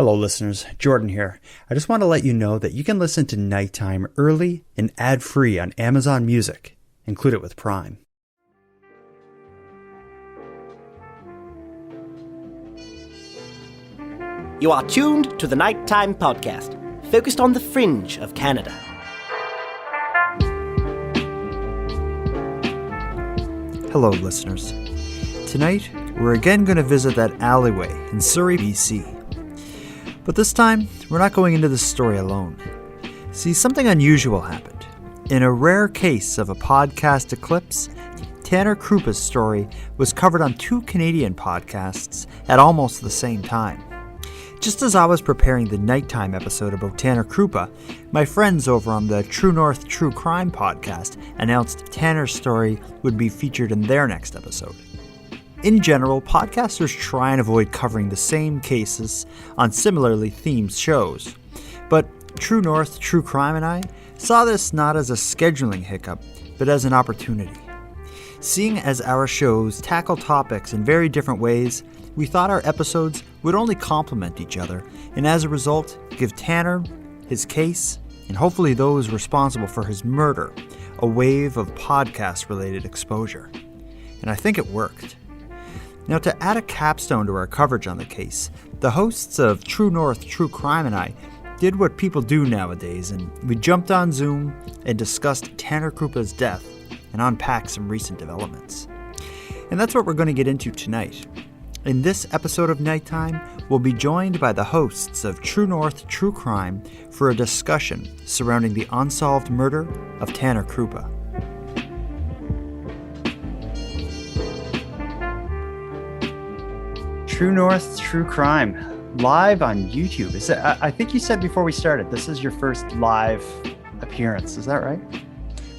Hello listeners, Jordan here. I just want to let you know that you can listen to Nighttime early and ad-free on Amazon Music. Include it with Prime. You are tuned to the Nighttime Podcast, focused on the fringe of Canada. Hello listeners. Tonight, we're again going to visit that alleyway in Surrey, BC. But this time, we're not going into this story alone. See, something unusual happened. In a rare case of a podcast eclipse, Tanner Krupa's story was covered on 2 Canadian podcasts at almost the same time. Just as I was preparing the nighttime episode about Tanner Krupa, my friends over on the True North True Crime podcast announced Tanner's story would be featured in their next episode. In general, podcasters try and avoid covering the same cases on similarly themed shows. But True North True Crime and I saw this not as a scheduling hiccup, but as an opportunity. Seeing as our shows tackle topics in very different ways, we thought our episodes would only complement each other, and as a result, give Tanner, his case, and hopefully those responsible for his murder, a wave of podcast-related exposure. And I think it worked. Now, to add a capstone to our coverage on the case, the hosts of True North True Crime and I did what people do nowadays, and we jumped on Zoom and discussed Tanner Krupa's death and unpacked some recent developments. And that's what we're going to get into tonight. In this episode of Nighttime, we'll be joined by the hosts of True North True Crime for a discussion surrounding the unsolved murder of Tanner Krupa. True North True Crime, live on YouTube. I think you said before we started, this is your first live appearance. Is that right?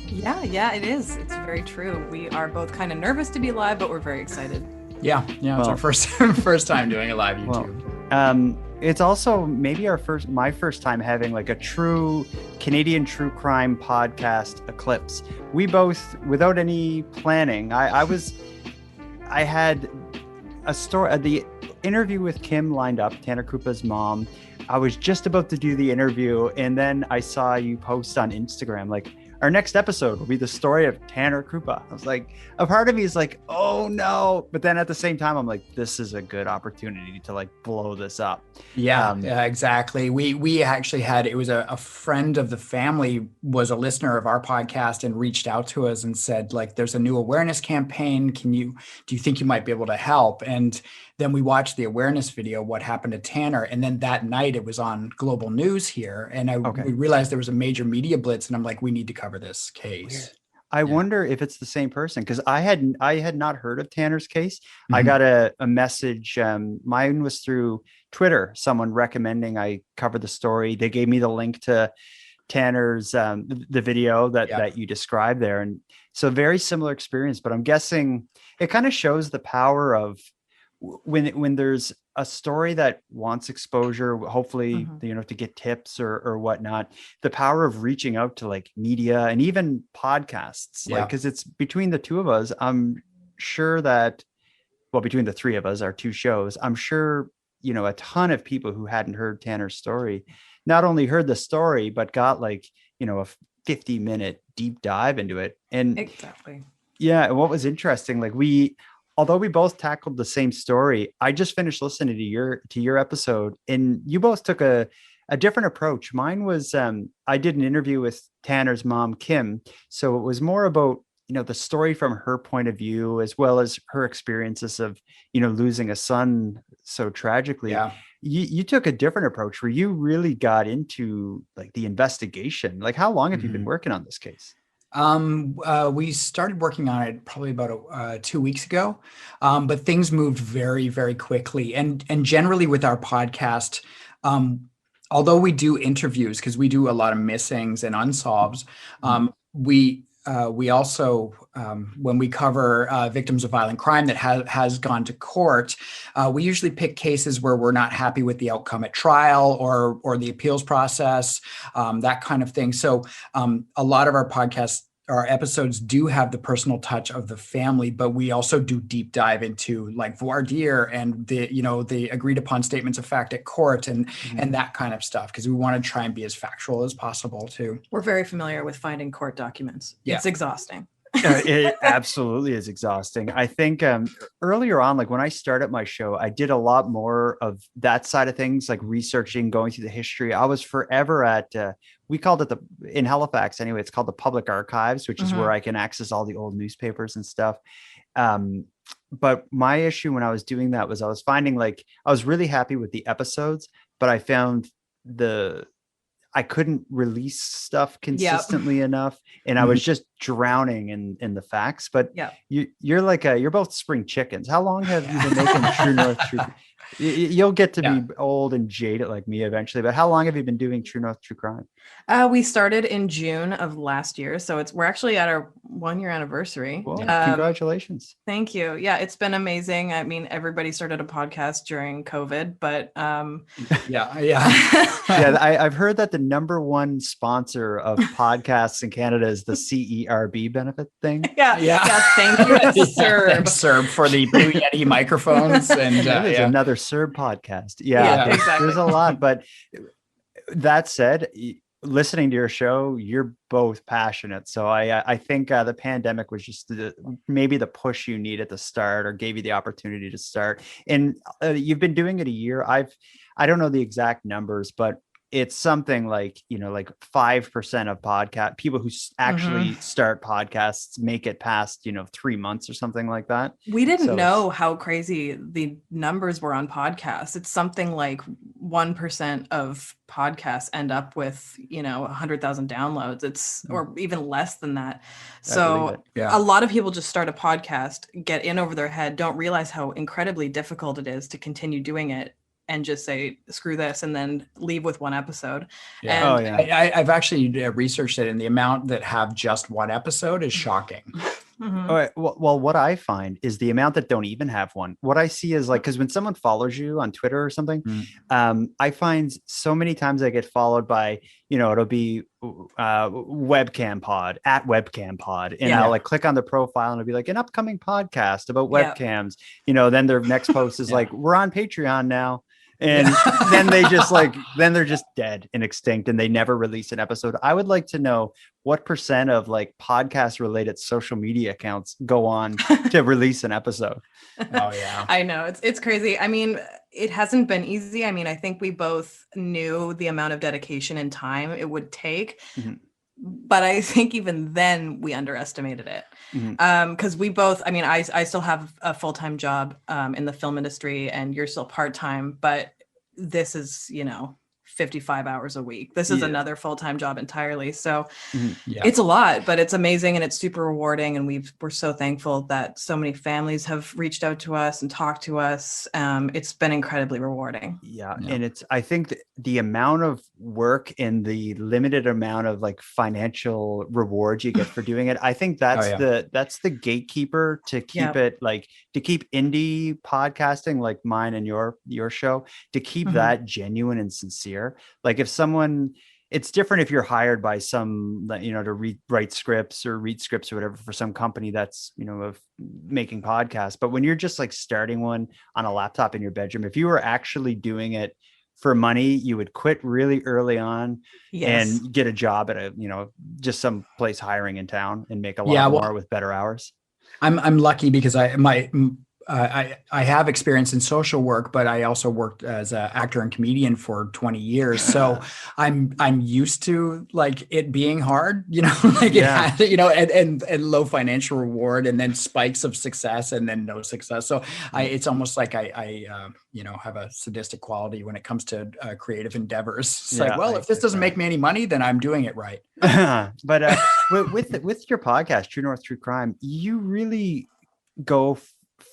Yeah, it is. It's very true. We are both kind of nervous to be live, but we're very excited. Yeah, it's our first time doing a live YouTube. It's also maybe my first time having like a true Canadian true crime podcast eclipse. We both, without any planning, I had a story, the interview with Kim lined up, Tanner Krupa's mom. I was just about to do the interview, and then I saw you post on Instagram, like, our next episode will be the story of Tanner Krupa. I was like, a part of me is like, oh no. But then at the same time, I'm like, this is a good opportunity to like blow this up. Yeah, exactly. We actually had, it was a friend of the family was a listener of our podcast and reached out to us and said, like, there's a new awareness campaign. Do you think you might be able to help? And then we watched the awareness video, what happened to Tanner. And then that night it was on global news here. And we realized there was a major media blitz, and I'm like, we need to cover this case. Weird. I wonder if it's the same person, because I had not heard of Tanner's case. Mm-hmm. I got a message. Mine was through Twitter, someone recommending I cover the story. They gave me the link to Tanner's the video that you described there. And so very similar experience, but I'm guessing it kind of shows the power of when there's a story that wants exposure, hopefully, to get tips or whatnot, the power of reaching out to like media and even podcasts, like, because it's between the two of us, I'm sure that, between the three of us, our 2 shows, I'm sure, a ton of people who hadn't heard Tanner's story, not only heard the story, but got like, a 50-minute deep dive into it. And exactly. Yeah. And what was interesting, like although we both tackled the same story, I just finished listening to your episode, and you both took a different approach. Mine was, I did an interview with Tanner's mom, Kim. So it was more about, the story from her point of view, as well as her experiences of, losing a son so tragically. Yeah. You took a different approach where you really got into like the investigation. Like, how long have you been working on this case? We started working on it probably about 2 weeks ago, but things moved very, very quickly. And generally with our podcast, although we do interviews, because we do a lot of missings and unsolved, we also, when we cover victims of violent crime that has gone to court, we usually pick cases where we're not happy with the outcome at trial or the appeals process, that kind of thing. So a lot of our podcasts our episodes do have the personal touch of the family, but we also do deep dive into like voir dire and the agreed upon statements of fact at court and that kind of stuff, because we want to try and be as factual as possible too. We're very familiar with finding court documents. Yeah. It's exhausting. It absolutely is exhausting. I think earlier on, like when I started my show, I did a lot more of that side of things, like researching, going through the history. I was forever at, we called it in Halifax anyway, it's called the Public Archives, which is where I can access all the old newspapers and stuff. But my issue when I was doing that was I was finding like, I was really happy with the episodes, but I found I couldn't release stuff consistently enough. And I was just drowning in the facts, but you're both spring chickens. How long have you been making True North True? You'll get to be old and jaded like me eventually, but how long have you been doing True North True Crime? We started in June of last year. So we're actually at our 1-year anniversary. Well, congratulations. Thank you. Yeah, it's been amazing. I mean, everybody started a podcast during COVID, but I've heard that the number one sponsor of podcasts in Canada is the CERB benefit thing. Yeah. Thank you, Serb, for the Blue Yeti microphones, and there's another Serb podcast. Exactly. There's a lot, but that said, listening to your show, you're both passionate. So I think the pandemic was just maybe the push you needed to start, or gave you the opportunity to start. And you've been doing it a year. I don't know the exact numbers, but it's something like, like 5% of people who actually start podcasts make it past, 3 months or something like that. We didn't know how crazy the numbers were on podcasts. It's something like 1% of podcasts end up with, 100,000 downloads. Or even less than that. So a lot of people just start a podcast, get in over their head, don't realize how incredibly difficult it is to continue doing it, and just say, screw this, and then leave with one episode. I've actually researched it, and the amount that have just one episode is shocking. All right. Well, what I find is the amount that don't even have one. What I see is like, because when someone follows you on Twitter or something, I find so many times I get followed by, it'll be webcam pod and I'll like click on the profile and it'll be like an upcoming podcast about webcams. Then their next post is like, we're on Patreon now. And then they're just dead and extinct, and they never release an episode. I would like to know what % of like podcast related social media accounts go on to release an episode. I know it's crazy. I mean, it hasn't been easy. I mean, I think we both knew the amount of dedication and time it would take. But I think even then we underestimated it. Because we both, I mean, I still have a full-time job in the film industry, and you're still part-time, but this is, 55 hours a week. This is another full-time job entirely. So it's a lot, but it's amazing and it's super rewarding. And we're so thankful that so many families have reached out to us and talked to us. It's been incredibly rewarding. And I think the amount of work and the limited amount of like financial reward you get for doing it, I think that's the gatekeeper to keep it like, to keep indie podcasting like mine and your show, to keep that genuine and sincere. Like if someone, it's different if you're hired by some, to write scripts or read scripts or whatever for some company that's, of making podcasts. But when you're just like starting one on a laptop in your bedroom, if you were actually doing it for money, you would quit really early on and get a job at just some place hiring in town and make a lot more with better hours. I'm lucky because I have experience in social work, but I also worked as an actor and comedian for 20 years. So I'm used to like it being hard, and low financial reward, and then spikes of success and then no success. So it's almost like I have a sadistic quality when it comes to creative endeavors. It's like, well, if this doesn't make me any money, then I'm doing it right. But with your podcast, True North True Crime, you really go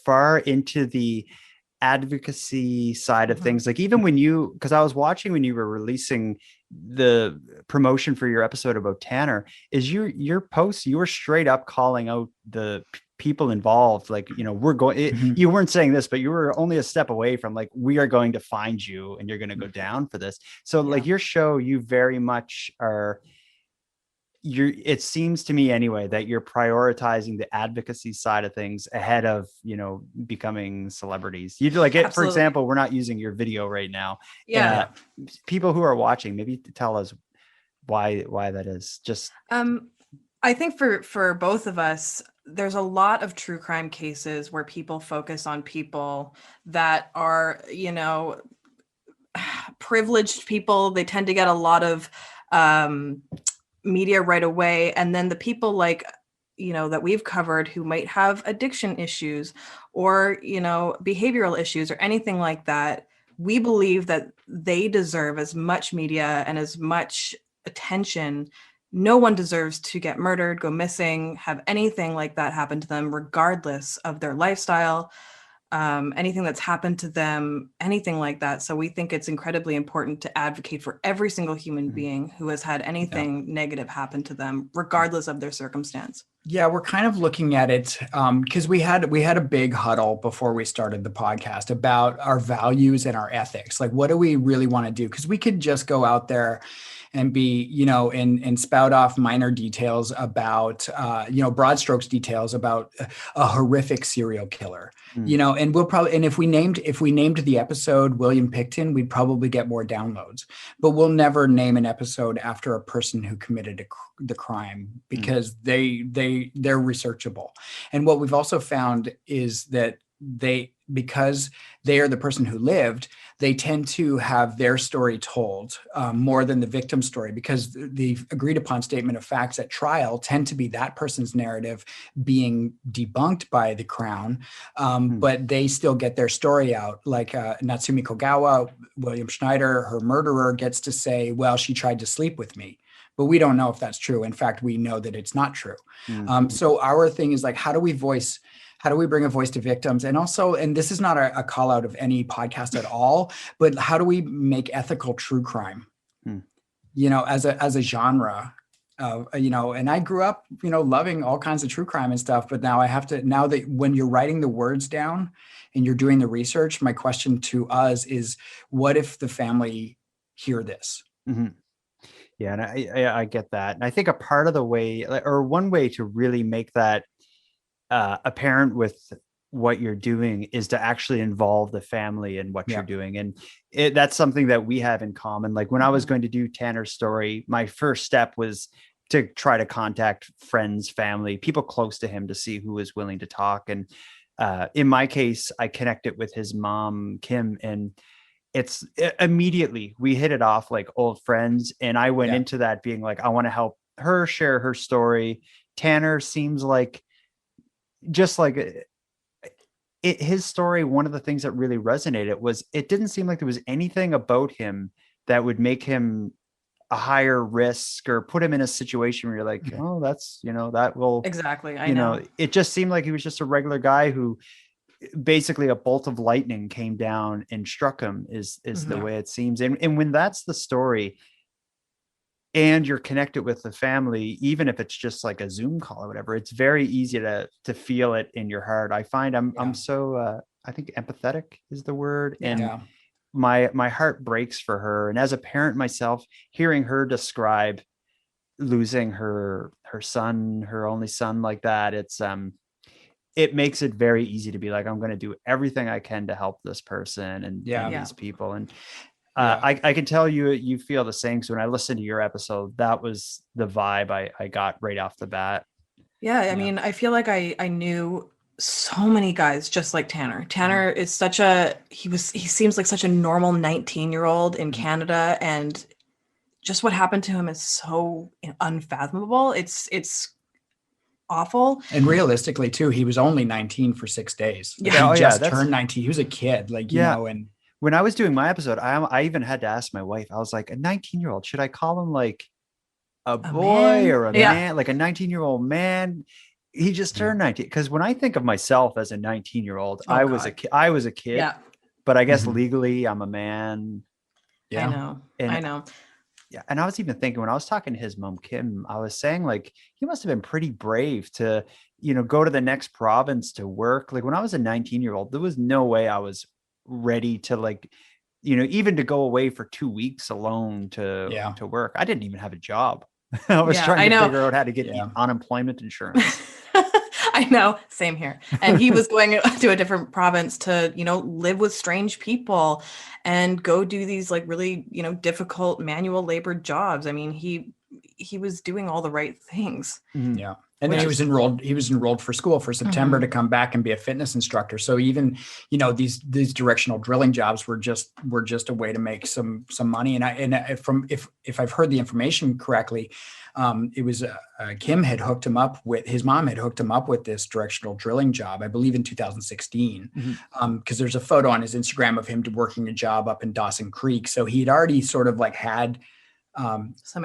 far into the advocacy side of things. Like even when because I was watching when you were releasing the promotion for your episode about Tanner, is your posts, you were straight up calling out the people involved. Like, we're going, you weren't saying this, but you were only a step away from like, we are going to find you and you're going to go down for this. So like your show, you very much are, it seems to me anyway that you're prioritizing the advocacy side of things ahead of, becoming celebrities. You do like it, for Absolutely. example, we're not using your video right now. Yeah. People who are watching, maybe tell us why that is. Just I think for both of us, there's a lot of true crime cases where people focus on people that are, privileged people. They tend to get a lot of media right away. And then the people like, that we've covered who might have addiction issues or, behavioral issues or anything like that, we believe that they deserve as much media and as much attention. No one deserves to get murdered, go missing, have anything like that happen to them, regardless of their lifestyle, anything that's happened to them, anything like that. So we think it's incredibly important to advocate for every single human being who has had anything negative happen to them, regardless of their circumstance. Yeah, we're kind of looking at it because we had a big huddle before we started the podcast about our values and our ethics. Like, what do we really want to do? Because we could just go out there and be, and spout off minor details about, broad strokes details about a horrific serial killer, and we'll probably, and if we named the episode William Picton, we'd probably get more downloads, but we'll never name an episode after a person who committed the crime because they're researchable. And what we've also found is that because they are the person who lived, they tend to have their story told more than the victim's story, because the agreed upon statement of facts at trial tend to be that person's narrative being debunked by the Crown, but they still get their story out. Like Natsumi Kogawa, William Schneider, her murderer, gets to say, well, she tried to sleep with me. But we don't know if that's true. In fact, we know that it's not true. So our thing is like, how do we bring a voice to victims? And also, and this is not a call out of any podcast at all, but how do we make ethical true crime, as a genre? And I grew up, loving all kinds of true crime and stuff, but now now that when you're writing the words down and you're doing the research, my question to us is, what if the family hear this? Yeah, and I get that. And I think a part of the way, or one way to really make that apparent with what you're doing is to actually involve the family in what you're doing. And that's something that we have in common. Like when I was going to do Tanner's story, my first step was to try to contact friends, family, people close to him to see who was willing to talk. And in my case, I connected with his mom, Kim, and it's immediately we hit it off like old friends. And I went into that being like, I want to help her share her story. Tanner seems like, just like his story, one of the things that really resonated was it didn't seem like there was anything about him that would make him a higher risk or put him in a situation where you're like, oh, that's, that will Exactly. I know. It just seemed like he was just a regular guy who basically a bolt of lightning came down and struck him is the way it seems. And when that's the story and you're connected with the family, even if it's just like a Zoom call or whatever, it's very easy to feel it in your heart. I find I'm so I think empathetic is the word. And my heart breaks for her. And as a parent myself, hearing her describe losing her son, her only son like that, it makes it very easy to be like, I'm going to do everything I can to help this person and these people. And I can tell you feel the same. So when I listened to your episode, that was the vibe I got right off the bat. Yeah. I mean, I feel like I knew so many guys just like Tanner. Tanner is he seems like such a normal 19-year-old in Canada. And just what happened to him is so unfathomable. It's awful. And realistically too, he was only 19 for 6 days. He just turned 19. He was a kid, and when I was doing my episode, I even had to ask my wife, I was like, a 19-year-old, should I call him like a boy man? Or a man, like a 19-year-old man? He just turned 19. Because when I think of myself as a 19-year-old, I was a kid, but I guess legally I'm a man. Yeah. I know. Yeah. And I was even thinking when I was talking to his mom, Kim, I was saying like, he must have been pretty brave to, go to the next province to work. Like when I was a 19-year-old, there was no way I was ready to like, even to go away for 2 weeks alone to work. I didn't even have a job. I was Yeah, trying I to know. figure out how to get Yeah. unemployment insurance. I know, same here. And he was going to a different province to, live with strange people and go do these like really, difficult manual labor jobs. I mean, he was doing all the right things. Mhm. Yeah. And then Which he was enrolled for school for September to come back and be a fitness instructor. So even, these directional drilling jobs were just a way to make some money. If I've heard the information correctly, it was Kim had hooked him up with, his mom had hooked him up with this directional drilling job, I believe in 2016, because there's a photo on his Instagram of him working a job up in Dawson Creek. So he'd already sort of like had some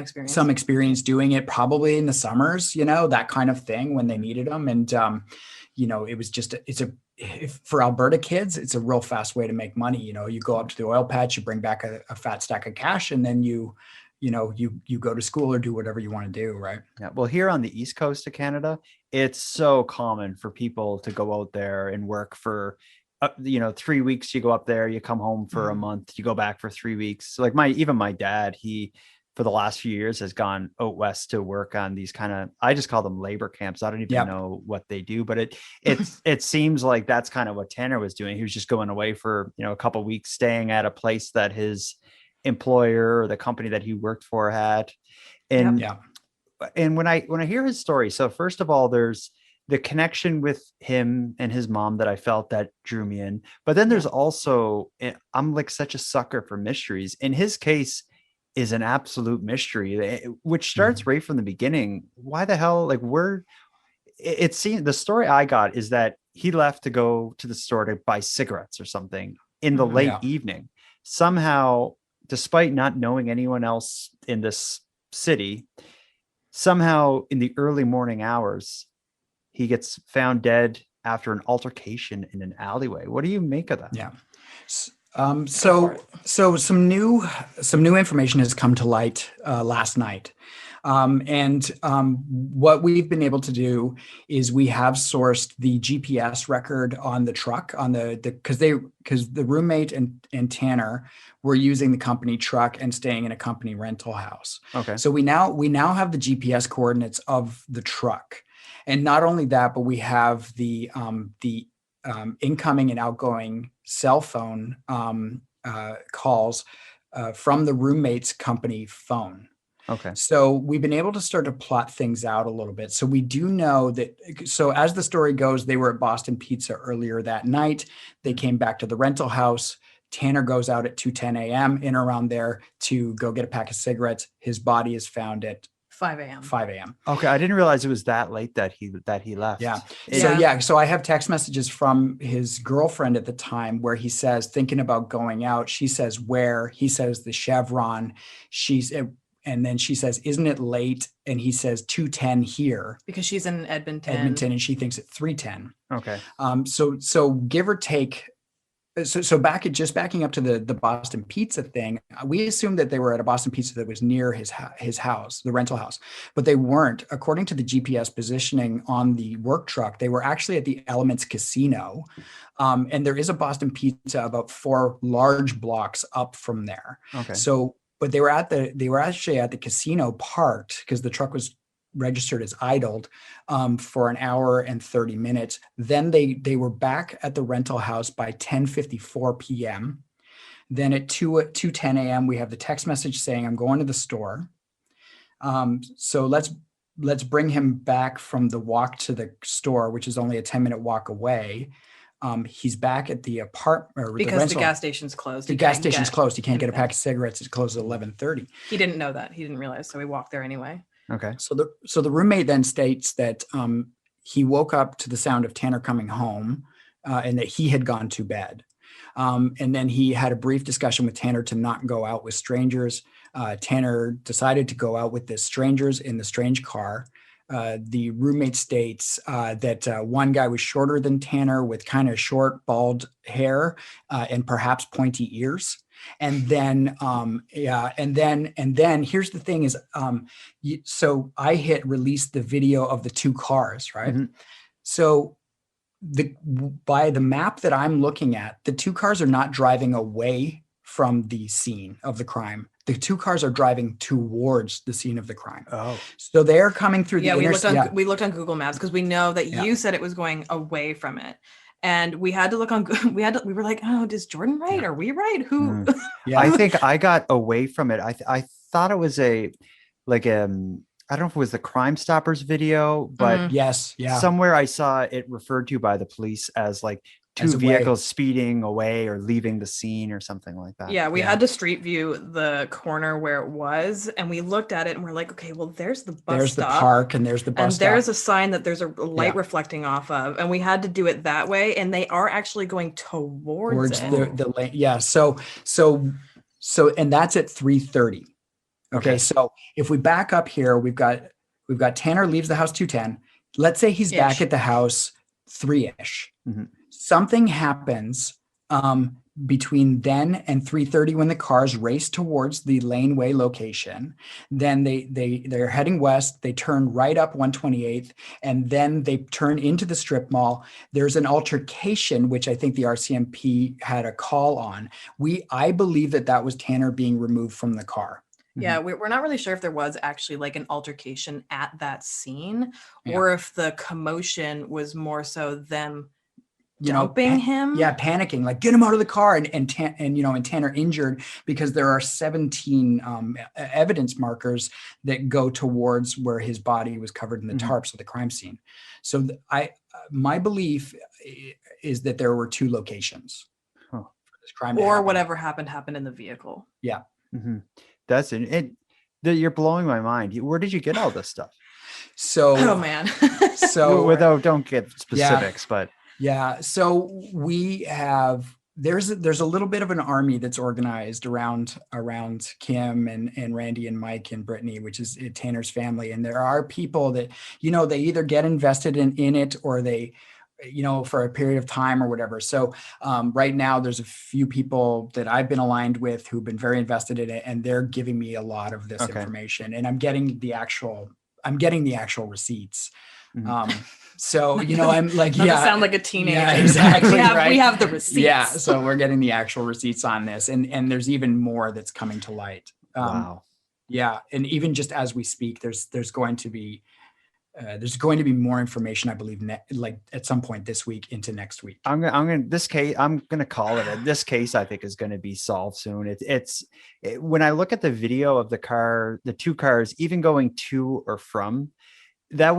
experience doing it, probably in the summers, that kind of thing when they needed them. And, it was just, for Alberta kids, it's a real fast way to make money. You go up to the oil patch, you bring back a fat stack of cash, and then you go to school or do whatever you want to do. Right. Yeah. Well, here on the East Coast of Canada, it's so common for people to go out there and work for 3 weeks. You go up there, you come home for a month, you go back for 3 weeks. Like my dad, he, for the last few years, has gone out west to work on these kind of, I just call them labor camps. I don't even know what they do, but it seems like that's kind of what Tanner was doing. He was just going away for, a couple of weeks, staying at a place that his employer or the company that he worked for had. And, and when I hear his story, so first of all, there's the connection with him and his mom that I felt that drew me in, but then there's also, I'm like such a sucker for mysteries. In his case, is an absolute mystery, which starts right from the beginning. Why the hell, it seemed, the story I got is that he left to go to the store to buy cigarettes or something in the late evening. Somehow, despite not knowing anyone else in this city, somehow in the early morning hours, he gets found dead after an altercation in an alleyway. What do you make of that? Yeah. So some new information has come to light last night. What we've been able to do is we have sourced the GPS record on the truck because the roommate and Tanner were using the company truck and staying in a company rental house. Okay. So we now have the GPS coordinates of the truck. And not only that, but we have the incoming and outgoing cell phone calls from the roommate's company phone. Okay. So we've been able to start to plot things out a little bit. So we do know that. So as the story goes, they were at Boston Pizza earlier that night. They came back to the rental house. Tanner goes out at 2:10 a.m. in or around there to go get a pack of cigarettes. His body is found at 5 a.m. 5 a.m. Okay. I didn't realize it was that late that he left. Yeah. Yeah. So I have text messages from his girlfriend at the time where he says, thinking about going out. She says, where? He says the Chevron. And then she says, isn't it late? And he says 2:10 here. Because she's in Edmonton. And she thinks it's 3:10. Okay. So give or take. So backing up to the Boston Pizza thing, we assumed that they were at a Boston Pizza that was near his house, the rental house, but they weren't. According to the GPS positioning on the work truck, they were actually at the Elements Casino, and there is a Boston Pizza about 4 large blocks up from there. Okay. So, but they were actually at the casino parked because the truck was registered as idled for an hour and 30 minutes. Then they were back at the rental house by 10:54 p.m. Then at 2:10 a.m. we have the text message saying, I'm going to the store. So let's bring him back from the walk to the store, which is only a 10-minute walk away. He's back at the apartment because the gas station's closed. The gas station's closed. He can't get a pack of cigarettes. It closes at 11:30. He didn't know that. He didn't realize. So he walked there anyway. Okay. So the roommate then states that he woke up to the sound of Tanner coming home and that he had gone to bed. And then he had a brief discussion with Tanner to not go out with strangers. Tanner decided to go out with the strangers in the strange car. The roommate states that one guy was shorter than Tanner with kind of short, bald hair and perhaps pointy ears. And then, and then here's the thing is, so I hit release the video of the 2 cars, right? Mm-hmm. So by the map that I'm looking at, the 2 cars are not driving away from the scene of the crime. The two cars are driving towards the scene of the crime. Oh. So they're coming through the we looked on Google Maps because we know that you said it was going away from it. And we had to look on, we were like, oh, is Jordan right? Are we right? Who? Yeah. I think I got away from it. I thought it was I don't know if it was the Crime Stoppers video, but yes. Yeah. Somewhere I saw it referred to by the police as like two vehicles speeding away or leaving the scene or something like that. Yeah, we had to street view the corner where it was, and we looked at it and we're like, okay, well, there's the bus there's stop. The park and there's the bus and stop. There's a sign that there's a light reflecting off of, and we had to do it that way, and they are actually going towards it. the lane. Yeah. So and that's at 3:30. Okay. So if we back up here, we've got Tanner leaves the house 2:10. Let's say he's back at the house 3-ish. Mm-hmm. Something happens between then and 3:30 when the cars race towards the laneway location. Then they're heading west. They turn right up 128th, and then they turn into the strip mall. There's an altercation, which I think the RCMP had a call on. I believe that was Tanner being removed from the car. Yeah, we're not really sure if there was actually like an altercation at that scene, or if the commotion was more so them dumping him. Yeah, panicking, like get him out of the car, and Tanner injured because there are 17 evidence markers that go towards where his body was covered in the tarps of the crime scene. So my belief is that there were two locations for this crime, or whatever happened in the vehicle. Yeah. Mm-hmm. That's it. You're blowing my mind. Where did you get all this stuff? So, oh man. So don't get specifics, but yeah. So we have, there's a little bit of an army that's organized around Kim and Randy and Mike and Brittany, which is Tanner's family. And there are people that, they either get invested in it, or they, for a period of time or whatever. So right now there's a few people that I've been aligned with who've been very invested in it, and they're giving me a lot of this information, and I'm getting the actual receipts. So, I'm like, sound like a teenager. Yeah, exactly. We have the receipts. Yeah. So we're getting the actual receipts on this, and there's even more that's coming to light. Wow. Yeah. And even just as we speak, there's going to be more information, I believe, like at some point this week into next week. I'm gonna call it. This case, I think, is going to be solved soon. When I look at the video of the two cars, even going to or from, there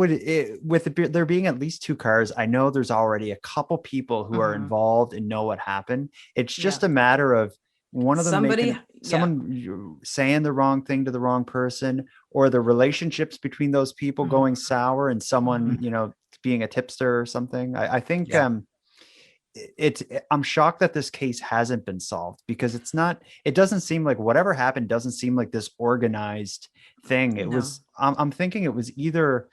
being at least two cars, I know there's already a couple people who are involved and know what happened. It's just a matter of one of them someone saying the wrong thing to the wrong person, or the relationships between those people going sour, and someone being a tipster or something. I think I'm shocked that this case hasn't been solved, because it doesn't seem like whatever happened doesn't seem like this organized thing. I'm thinking it was either,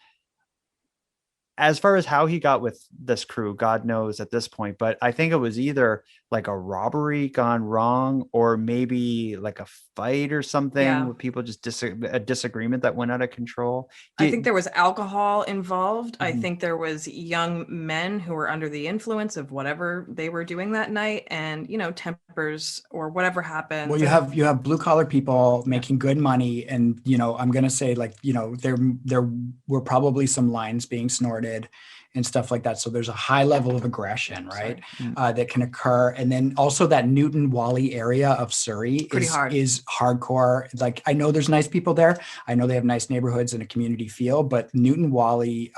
as far as how he got with this crew, God knows at this point, but I think it was either like a robbery gone wrong, or maybe like a fight or something with people just a disagreement that went out of control. I think there was alcohol involved. I think there was young men who were under the influence of whatever they were doing that night, and tempers or whatever happened. Well, you have blue collar people making good money, and I'm gonna say, like, there were probably some lines being snorted and stuff like that. So there's a high level of aggression, right, that can occur. And then also that Newton Wally area of Surrey is hardcore. Like, I know there's nice people there. I know they have nice neighborhoods and a community feel, but Newton Wally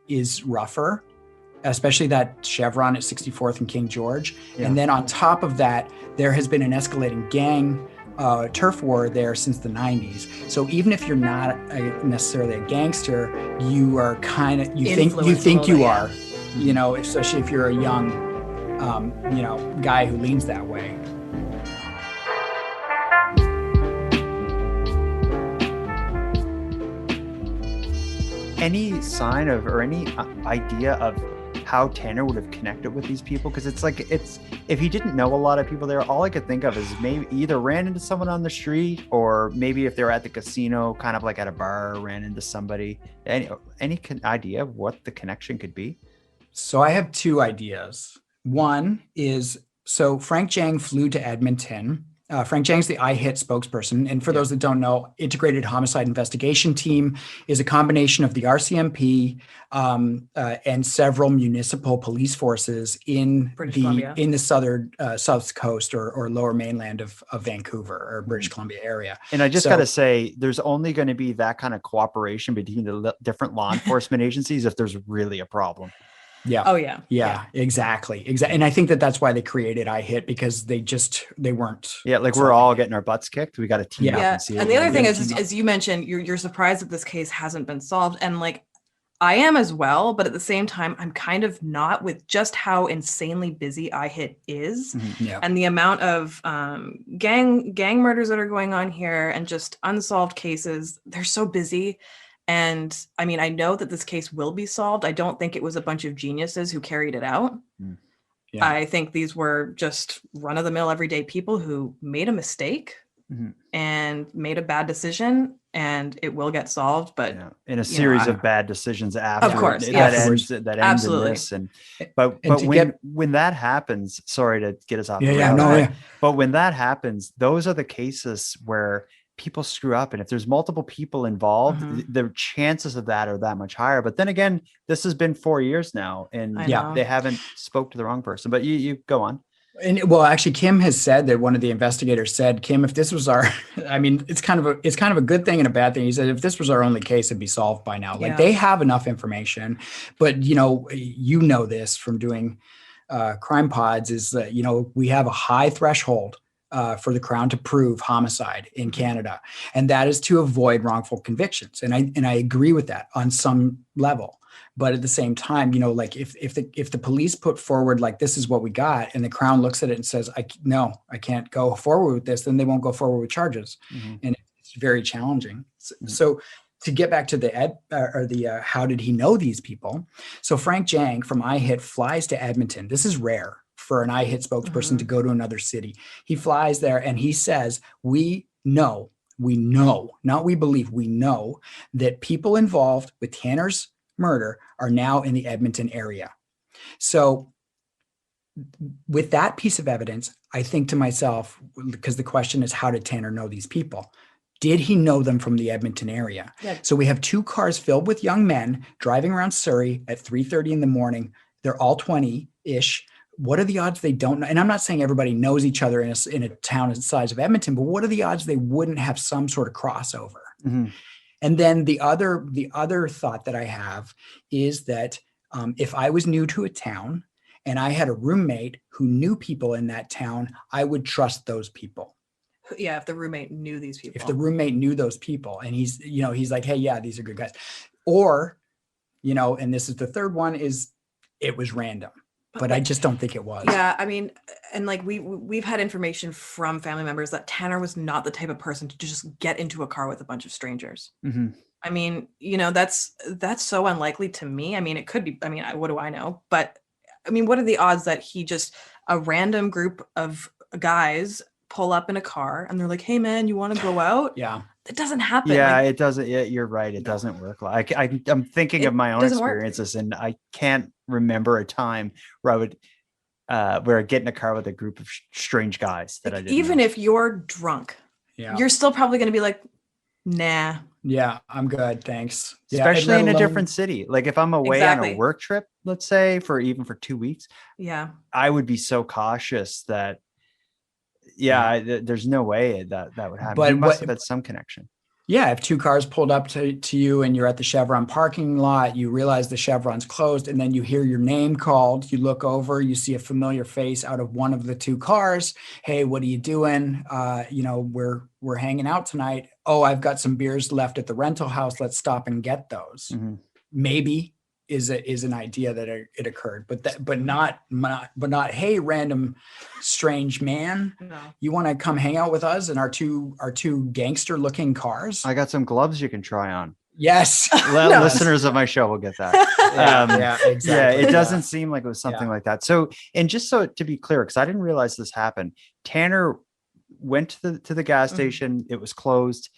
is rougher, especially that Chevron at 64th and King George. Yeah. And then on top of that, there has been an escalating gang turf war there since the 90s. So even if you're not necessarily a gangster, you are kind of, you think you are, especially if you're a young, guy who leans that way. Any sign of, or any idea of how Tanner would have connected with these people? Because if he didn't know a lot of people there, all I could think of is maybe either ran into someone on the street, or maybe if they were at the casino, kind of like at a bar, ran into somebody. Any idea of what the connection could be? So I have two ideas. One is, so Frank Jang flew to Edmonton Frank Jang's the IHIT spokesperson. And for those that don't know, Integrated Homicide Investigation Team is a combination of the RCMP and several municipal police forces in the southern south coast or lower mainland of Vancouver or British Columbia area. And I just got to say, there's only going to be that kind of cooperation between the different law enforcement agencies if there's really a problem. Yeah. Oh yeah. Yeah, exactly. And I think that's why they created IHIT, because they weren't. Yeah. Like we're all getting our butts kicked. We got to team up and see. And the other thing is, as you mentioned, you're surprised that this case hasn't been solved. And like, I am as well, but at the same time, I'm kind of not, with just how insanely busy IHIT is and the amount of gang murders that are going on here and just unsolved cases. They're so busy. And I mean, I know that this case will be solved. I don't think it was a bunch of geniuses who carried it out. Yeah. I think these were just run-of-the-mill everyday people who made a mistake and made a bad decision, and it will get solved. But in a series of bad decisions after, of course, that ends in this. But when that happens, sorry to get us off. But when that happens, those are the cases where people screw up, and if there's multiple people involved, the chances of that are that much higher. But then again, this has been 4 years now, and they haven't spoke to the wrong person. But you go on. And well, actually, Kim has said that one of the investigators said, Kim, if this was our, I mean, it's kind of a good thing and a bad thing. He said, if this was our only case, it'd be solved by now. Like they have enough information, but you know this from doing crime pods is that, we have a high threshold for the Crown to prove homicide in Canada. And that is to avoid wrongful convictions. And I agree with that on some level. But at the same time, like if the police put forward, like, this is what we got, and the Crown looks at it and says, I can't go forward with this, then they won't go forward with charges. And it's very challenging. So to get back to the how did he know these people? So Frank Jang from IHIT flies to Edmonton. This is rare for an IHIT spokesperson to go to another city. He flies there and he says, we know, not we believe, we know that people involved with Tanner's murder are now in the Edmonton area. So with that piece of evidence, I think to myself, because the question is, how did Tanner know these people? Did he know them from the Edmonton area? Yeah. So we have 2 cars filled with young men driving around Surrey at 3:30 in the morning. They're all 20-ish. What are the odds they don't know? And I'm not saying everybody knows each other in a town the size of Edmonton, but what are the odds they wouldn't have some sort of crossover? And then the other thought that I have is that if I was new to a town and I had a roommate who knew people in that town, I would trust those people. Yeah, if the roommate knew these people. If the roommate knew those people, and he's like, hey, yeah, these are good guys. Or, and this is the third one, is it was random. But I just don't think it was. Yeah, I mean, and like we've had information from family members that Tanner was not the type of person to just get into a car with a bunch of strangers. I mean, that's so unlikely to me. I mean, it could be. I mean, what do I know? But I mean, what are the odds that a random group of guys pull up in a car and they're like, "Hey, man, you want to go out?" Yeah. It doesn't happen. Yeah, it doesn't. Yeah, you're right. It doesn't work. Like I'm thinking of my own experiences, and I can't remember a time where I would where I get in a car with a group of strange guys that I didn't even know. If you're drunk, you're still probably going to be like, nah. Yeah, I'm good, thanks. Especially in a different city. Like if I'm away on a work trip, let's say for 2 weeks, I would be so cautious that. There's no way that would happen. But you must have had some connection. Yeah, if 2 cars pulled up to you and you're at the Chevron parking lot, you realize the Chevron's closed, and then you hear your name called. You look over, you see a familiar face out of one of the 2 cars. Hey, what are you doing? We're hanging out tonight. Oh, I've got some beers left at the rental house. Let's stop and get those. Maybe is an idea that it occurred, but not, hey, random strange man, you want to come hang out with us in our two gangster looking cars? I got some gloves you can try on. Yes. Listeners of my show will get that. Exactly. Yeah, it doesn't seem like it was something like that. So, and just so to be clear, because I didn't realize this happened, Tanner went to the gas station. It was closed.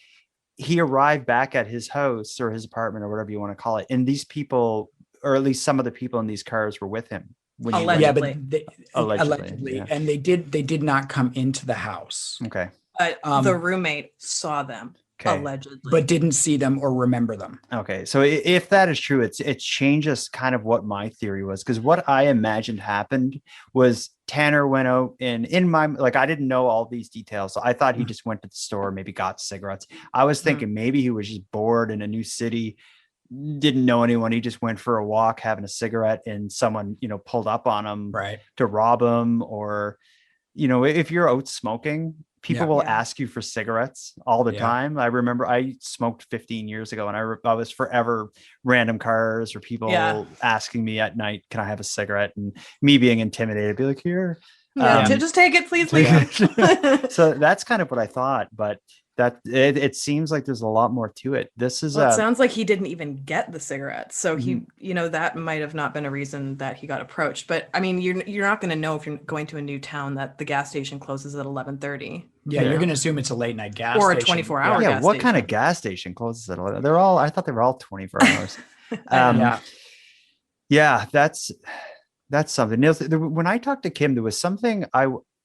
He arrived back at his house or his apartment or whatever you want to call it. And these people, or at least some of the people in these cars, were with him When you Allegedly. Yeah, went- but they, allegedly, yeah. and they did not come into the house, Okay. But the roommate saw them, Okay. allegedly. but didn't see them or remember them. Okay, so if that is true, it changes kind of what my theory was, because what I imagined happened was Tanner went out and in my like I didn't know all these details, so I thought he just went to the store, maybe got cigarettes. I was thinking maybe he was just bored in a new city, didn't know anyone. He just went for a walk, having a cigarette, and someone pulled up on him Right. to rob him, or if you're out smoking, people will ask you for cigarettes all the time. I remember I smoked 15 years ago, and I was forever random cars or people asking me at night, can I have a cigarette? And me being intimidated, be like, here. Just take it, please, Liam. So that's kind of what I thought, but that it seems like there's a lot more to it. This is it sounds like he didn't even get the cigarettes, so he that might have not been a reason that he got approached. But I mean, you're not going to know if you're going to a new town that the gas station closes at 11:30. Yeah, you're going to assume it's a late night gas or station. a 24-hour yeah, gas what station. kind of gas station closes at 11? I thought they were all 24 hours. Yeah, that's something. Niels, when I talked to Kim, there was something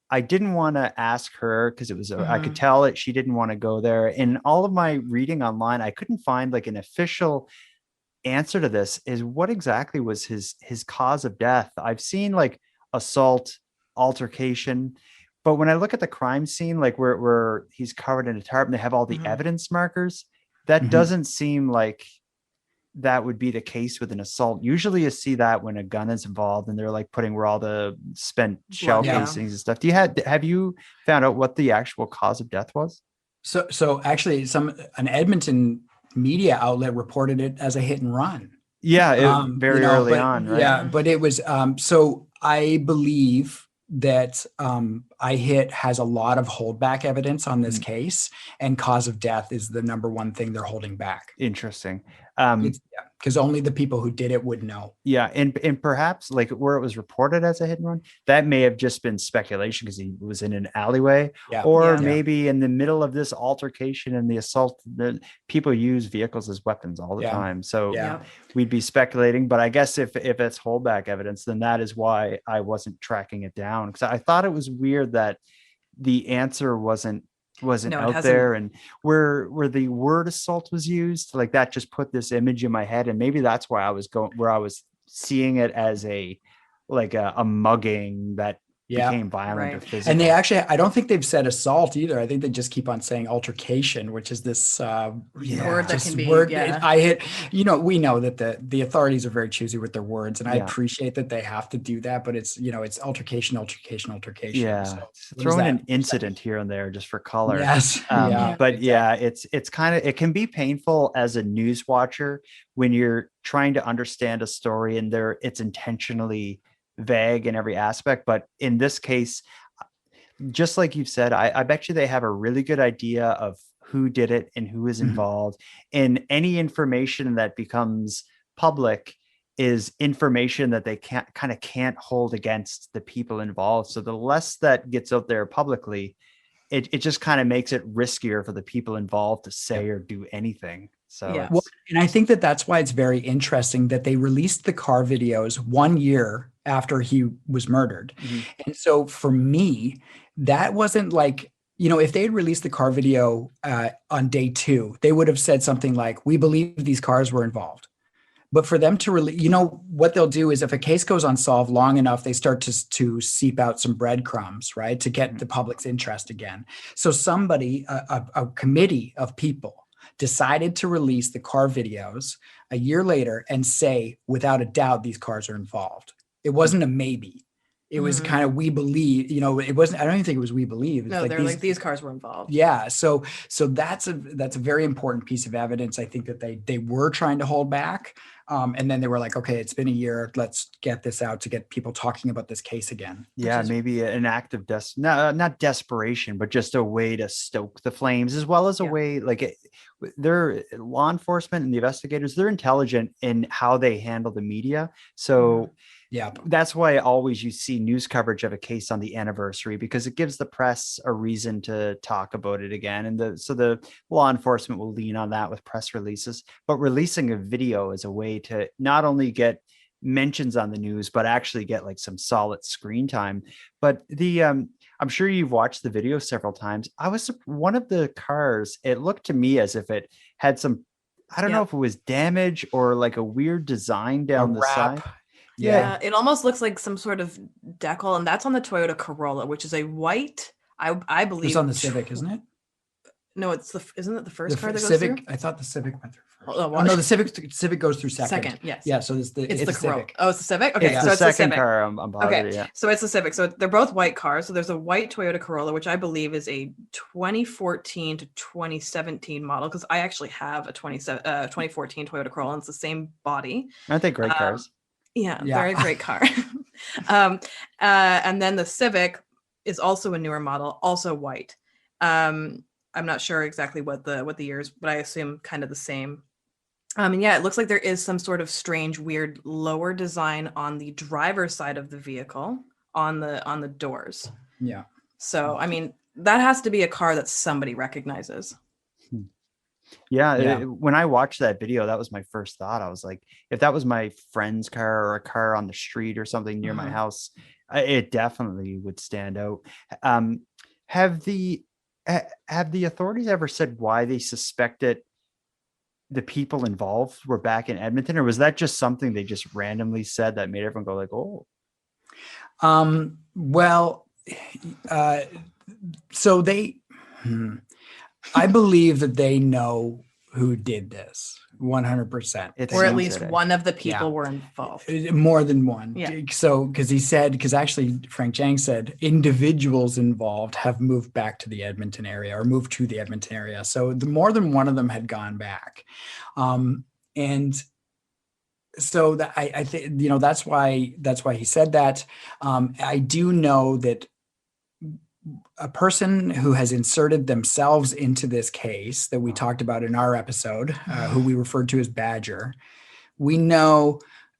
I didn't want to ask her because it was I could tell that she didn't want to go there. In all of my reading online, I couldn't find like an official answer to this. Is what exactly was his cause of death? I've seen like assault, altercation, but when I look at the crime scene, like where he's covered in a tarp and they have all the evidence markers, that doesn't seem like that would be the case with an assault. Usually you see that when a gun is involved and they're like putting where all the spent shell casings and stuff. Have you found out what the actual cause of death was? So actually an Edmonton media outlet reported it as a hit and run. Yeah, very early on, right? Yeah, but it was so I believe that iHit has a lot of holdback evidence on this case, and cause of death is the number one thing they're holding back. Interesting. Because only the people who did it would know. Yeah, and perhaps like where it was reported as a hit and run, that may have just been speculation because he was in an alleyway, or maybe in the middle of this altercation and the assault, the people use vehicles as weapons all the time. So we'd be speculating, but I guess if it's holdback evidence, then that is why I wasn't tracking it down, because I thought it was weird that the answer wasn't out there, and where the word assault was used, like that just put this image in my head, and maybe that's why I was seeing it as a mugging that became violent or physical. And they actually, I don't think they've said assault either. I think they just keep on saying altercation, which is this word that can be I hit. We know that the authorities are very choosy with their words, and I appreciate that they have to do that. But it's it's altercation. Yeah, so throw in an incident here and there just for color. Yes, but it's kind of, it can be painful as a news watcher when you're trying to understand a story and it's intentionally vague in every aspect. But in this case, just like you've said, I bet you they have a really good idea of who did it and who is involved. And any information that becomes public is information that they can't hold against the people involved. So the less that gets out there publicly, it just kind of makes it riskier for the people involved to say or do anything. So well, and I think that's why it's very interesting that they released the car videos 1 year after he was murdered. And so for me, that wasn't like, if they had released the car video on day 2, they would have said something like, we believe these cars were involved. But for them to really, what they'll do is if a case goes unsolved long enough, they start to seep out some breadcrumbs, right, to get the public's interest again. So somebody, a committee of people, decided to release the car videos a year later and say, without a doubt, these cars are involved. It wasn't a maybe. It was kind of, we believe, it wasn't, I don't even think it was we believe. It's no, they're like, these cars were involved. Yeah. So that's a very important piece of evidence. I think that they were trying to hold back. And then they were like, okay, it's been a year. Let's get this out to get people talking about this case again. Yeah, maybe an act of not desperation, but just a way to stoke the flames, as well as a way, like they're law enforcement and the investigators, they're intelligent in how they handle the media. So that's why always you see news coverage of a case on the anniversary, because it gives the press a reason to talk about it again. And so the law enforcement will lean on that with press releases, but releasing a video is a way to not only get mentions on the news, but actually get like some solid screen time. But I'm sure you've watched the video several times. One of the cars, it looked to me as if it had some, I don't know if it was damage or like a weird design down the side. Yeah, it almost looks like some sort of decal, and that's on the Toyota Corolla, which is a white, I believe. It's on the Civic, isn't it? No, isn't it the first car that goes Civic, through? I thought the Civic went through first. Oh, no, the Civic goes through second. Second, yes. Yeah, so it's the Corolla. Civic. Oh, it's the Civic? Okay, it's so the it's second the Civic. car I'm bothered, okay, so it's the Civic. So they're both white cars. So there's a white Toyota Corolla, which I believe is a 2014 to 2017 model, because I actually have a 2014 Toyota Corolla, and it's the same body. Aren't they great cars? Yeah, very great car. And then the Civic is also a newer model, also white. I'm not sure exactly what the years, but I assume kind of the same. And yeah, it looks like there is some sort of strange, weird lower design on the driver's side of the vehicle on the doors. Yeah. So I mean, that has to be a car that somebody recognizes. Yeah. When I watched that video, that was my first thought. I was like, if that was my friend's car or a car on the street or something near my house, it definitely would stand out. Have the authorities ever said why they suspected the people involved were back in Edmonton, or was that just something they just randomly said that made everyone go like, oh? So I believe that they know who did this 100%. Or at least one of the people were involved. More than one. Yeah. So, because actually Frank Jang said individuals involved have moved back to the Edmonton area or moved to the Edmonton area. So more than one of them had gone back. And so I think, that's why he said that. I do know that a person who has inserted themselves into this case that we talked about in our episode, who we referred to as Badger, we know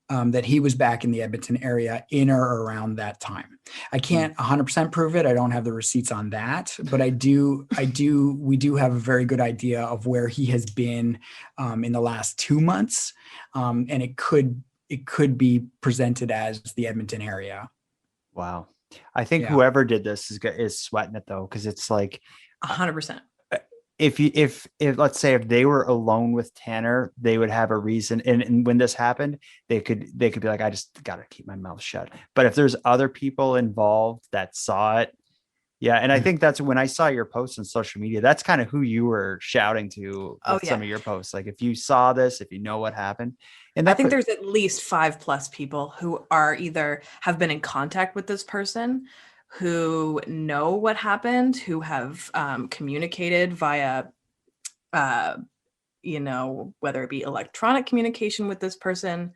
that he was back in the Edmonton area in or around that time. I can't 100% prove it. I don't have the receipts on that, but we do have a very good idea of where he has been in the last 2 months. And it could be presented as the Edmonton area. Wow. I think whoever did this is sweating it though, because it's like 100%. If let's say if they were alone with Tanner, they would have a reason. And when this happened, they could be like, I just got to keep my mouth shut. But if there's other people involved that saw it, and I think that's when I saw your posts on social media, that's kind of who you were shouting to with some of your posts. Like, if you saw this, if you know what happened. And I think there's at least 5+ people who are either have been in contact with this person, who know what happened, who have communicated via, whether it be electronic communication with this person.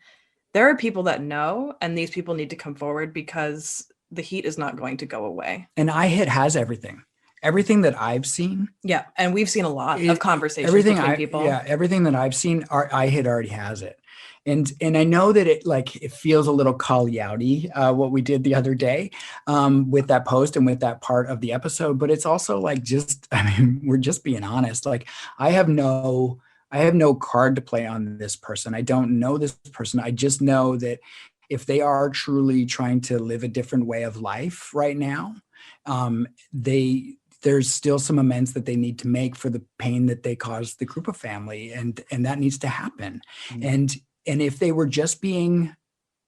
There are people that know, and these people need to come forward because the heat is not going to go away. And iHit has everything that I've seen. Yeah. And we've seen a lot of conversations between people. Yeah. Everything that I've seen, iHit already has it. And I know that it feels a little call-outy, what we did the other day with that post and with that part of the episode, but it's also like, we're just being honest. Like, I have no card to play on this person. I don't know this person. I just know that if they are truly trying to live a different way of life right now, there's still some amends that they need to make for the pain that they caused the Krupa family, and that needs to happen. Mm-hmm. And if they were just being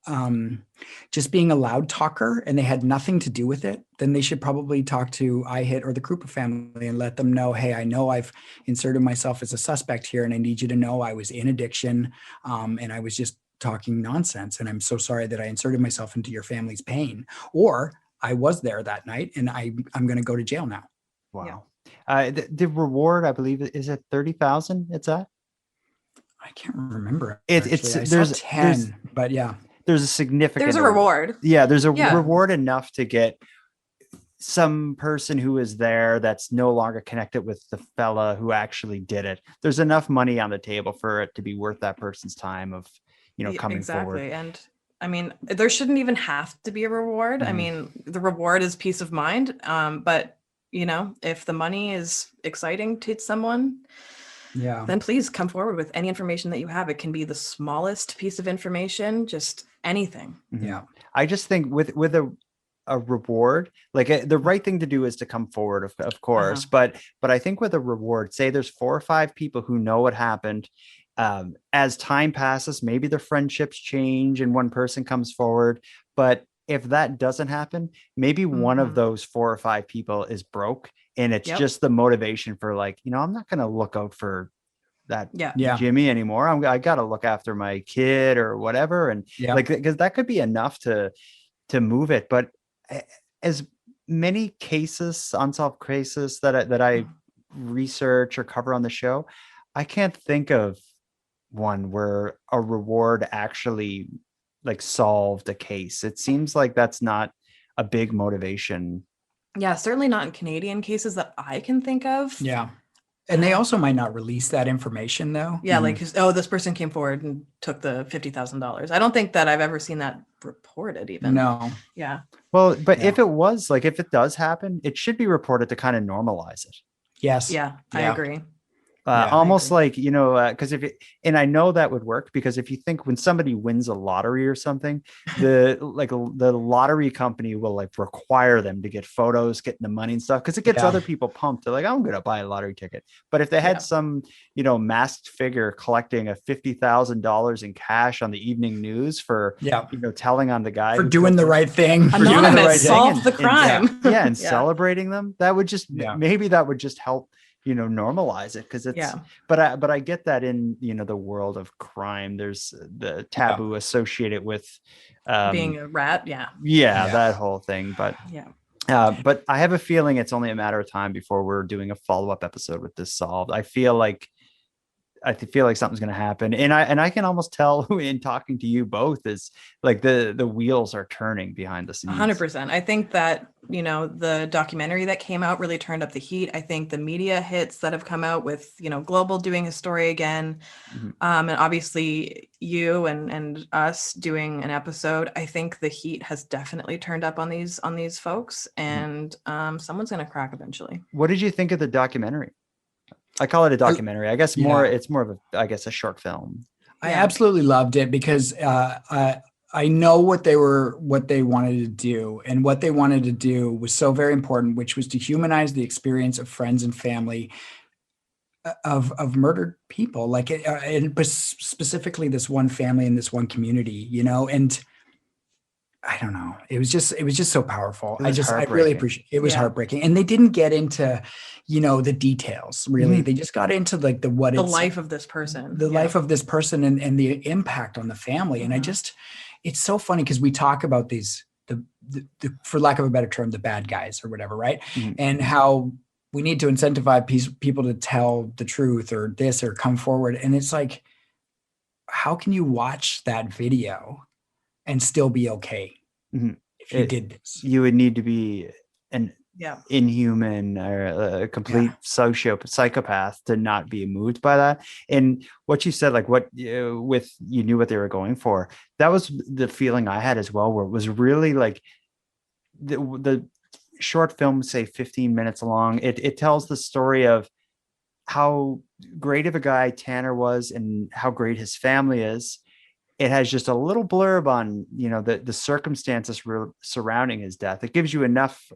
a loud talker and they had nothing to do with it, then they should probably talk to iHit or the Krupa family and let them know, hey, I know I've inserted myself as a suspect here, and I need you to know I was in addiction, and I was just talking nonsense, and I'm so sorry that I inserted myself into your family's pain, or I was there that night and I'm going to go to jail now. Wow. Yeah. The reward, I believe, is it 30,000? It's at? I can't remember. There's 10, but yeah, there's a significant. There's a reward. Yeah, there's a reward enough to get some person who is there that's no longer connected with the fella who actually did it. There's enough money on the table for it to be worth that person's time of, coming forward. And I mean, there shouldn't even have to be a reward. Mm. I mean, the reward is peace of mind. But if the money is exciting to someone, then please come forward with any information that you have. It can be the smallest piece of information. Just anything. Mhm. Yeah. I just think with a reward, like the right thing to do is to come forward, of course, but I think with a reward, say there's 4 or 5 people who know what happened. As time passes, maybe the friendships change and one person comes forward. But if that doesn't happen, maybe one of those 4 or 5 people is broke, and it's just the motivation for, like, I'm not going to look out for that Jimmy anymore. I got to look after my kid or whatever. And like, because that could be enough to move it. But as many cases, unsolved cases that I research or cover on the show, I can't think of one where a reward actually like solved a case. It seems like that's not a big motivation. Yeah, certainly not in Canadian cases that I can think of. Yeah. And they also might not release that information, though. Yeah, like, this person came forward and took the $50,000. I don't think that I've ever seen that reported even. No. Yeah. Well, but if it was, like, if it does happen, it should be reported to kind of normalize it. Yes. Yeah, I agree. Almost like, because and I know that would work, because if you think when somebody wins a lottery or something, the lottery company will like require them to get photos, getting the money and stuff, because it gets other people pumped. They're like, I'm going to buy a lottery ticket. But if they had some, masked figure collecting a $50,000 in cash on the evening news for, telling on the guy for doing the right thing, anonymous, solved the crime. And celebrating them, that would just maybe that would just help normalize it, because it's but I get that in the world of crime there's the taboo associated with being a rat. That whole thing, but but I have a feeling it's only a matter of time before we're doing a follow-up episode with this solved. I feel like something's going to happen, and I can almost tell in talking to you both is like the wheels are turning behind the scenes. 100%. I think that the documentary that came out really turned up the heat. I think the media hits that have come out with Global doing his story again, and obviously you and us doing an episode. I think the heat has definitely turned up on these folks, and someone's going to crack eventually. What did you think of the documentary? I call it a documentary. I guess it's more of a short film. I absolutely loved it, because I know what they wanted to do, and what they wanted to do was so very important, which was to humanize the experience of friends and family of murdered people, like and specifically this one family in this one community, and I don't know. It was just so powerful. I really appreciate it. It was heartbreaking. And they didn't get into, the details really. They just got into like the life of this person, life of this person and the impact on the family. And it's so funny, because we talk about these, the for lack of a better term, the bad guys or whatever. Right. And how we need to incentivize people to tell the truth or this or come forward. And it's like, how can you watch that video and still be okay if you did this? You would need to be an inhuman or a complete psychopath to not be moved by that. And what you said, like you knew what they were going for. That was the feeling I had as well, where it was really like the short film, say 15 minutes long. It tells the story of how great of a guy Tanner was and how great his family is. It has just a little blurb on, the circumstances surrounding his death. It gives you enough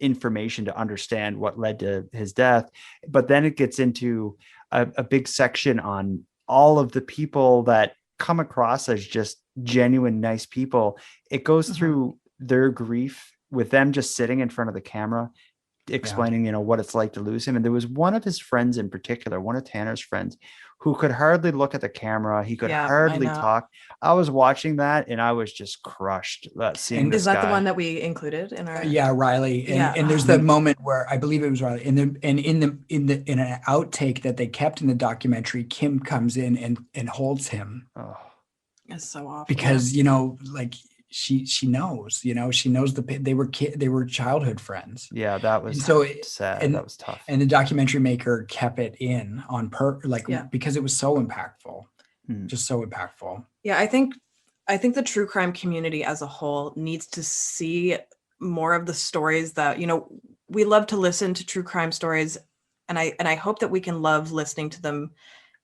information to understand what led to his death. But then it gets into a big section on all of the people that come across as just genuine, nice people. It goes through their grief with them just sitting in front of the camera, explaining, what it's like to lose him. And there was one of his friends in particular, one of Tanner's friends, who could hardly look at the camera. He could hardly talk. I was watching that and I was just crushed seeing this guy. Is that the one that we included in our? Riley. And there's the moment where I believe it was Riley. And in an outtake that they kept in the documentary, Kim comes in and holds him. Oh, it's so awful. Because like she knows, she knows they were childhood friends. Yeah, that was sad. And that was tough. And the documentary maker kept it in on because it was so impactful, just so impactful. Yeah, I think the true crime community as a whole needs to see more of the stories that, we love to listen to true crime stories, and I hope that we can love listening to them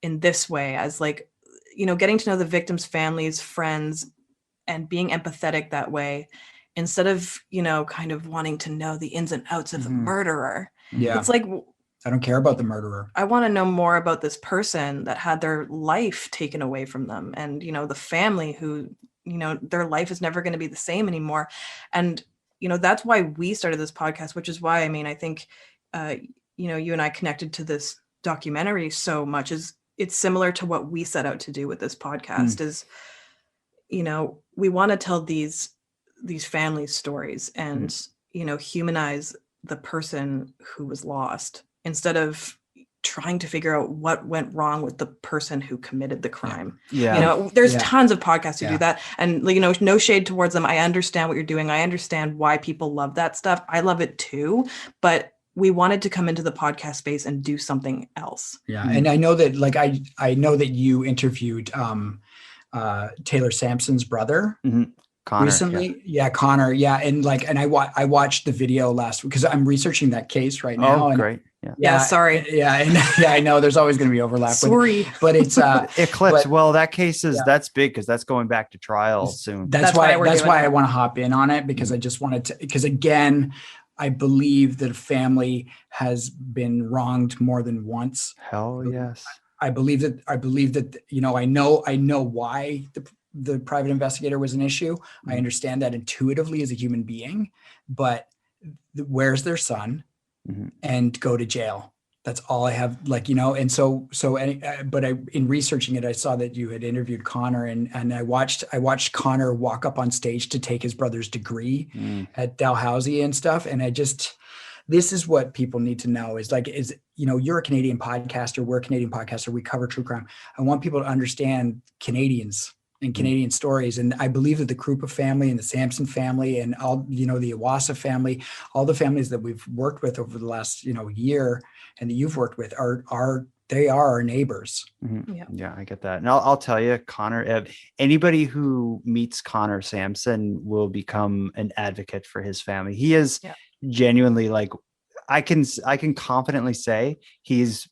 in this way, as like, getting to know the victims' families, friends, and being empathetic that way, instead of, kind of wanting to know the ins and outs of the murderer. Yeah. It's like, I don't care about the murderer. I want to know more about this person that had their life taken away from them, and, the family who, their life is never going to be the same anymore. And, that's why we started this podcast, which is why, I think, you and I connected to this documentary so much. Is it's similar to what we set out to do with this podcast is, we want to tell these family stories and, humanize the person who was lost, instead of trying to figure out what went wrong with the person who committed the crime. Yeah. There's tons of podcasts who Yeah. do that, and, no shade towards them. I understand what you're doing. I understand why people love that stuff. I love it too, but we wanted to come into the podcast space and do something else. Yeah. And I know that, like, I know that you interviewed Taylor Sampson's brother Connor, recently. Yeah, Connor. Yeah. And I watched the video last week because I'm researching that case right now. Oh, and great. Yeah, sorry. Yeah. And I know there's always going to be overlap. Sorry. But it's Eclipse. but- Well, that case is Yeah. that's big because that's going back to trial soon. That's why why we're that's doing why it. I want to hop in on it, because I just wanted to, because again, I believe that a family has been wronged more than once. Hell yes. I believe that I know why the private investigator was an issue. I understand that intuitively as a human being, but where's their son and go to jail? That's all I have, and in researching it, I saw that you had interviewed Connor, and I watched Connor walk up on stage to take his brother's degree at Dalhousie and stuff. And this is what people need to know you're a Canadian podcaster, we're a Canadian podcaster, we cover true crime. I want people to understand Canadians and Canadian stories. And I believe that the Krupa family and the Sampson family and all, the Iwasa family, all the families that we've worked with over the last, year and that you've worked with are our neighbors. Yeah, I get that. And I'll tell you, Connor, anybody who meets Connor Sampson will become an advocate for his family. He is genuinely, like, I can confidently say he's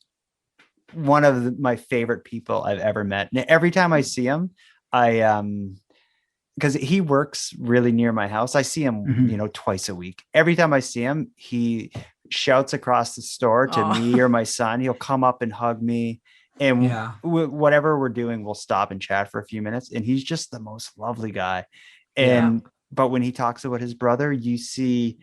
one of my favorite people I've ever met. And every time I see him, because he works really near my house, I see him, twice a week. Every time I see him, he shouts across the store to me or my son. He'll come up and hug me, and whatever we're doing, we'll stop and chat for a few minutes. And he's just the most lovely guy. And but when he talks about his brother, you see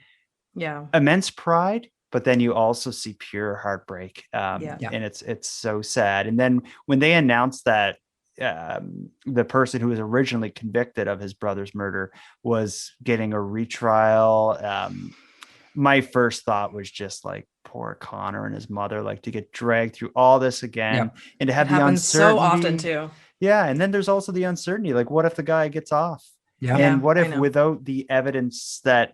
immense pride, but then you also see pure heartbreak. And it's so sad. And then when they announced that the person who was originally convicted of his brother's murder was getting a retrial, my first thought was just like, poor Connor and his mother, like, to get dragged through all this again and to have the uncertainty. So often too. Yeah. And then there's also the uncertainty, like, what if the guy gets off? Yeah. And what if without the evidence that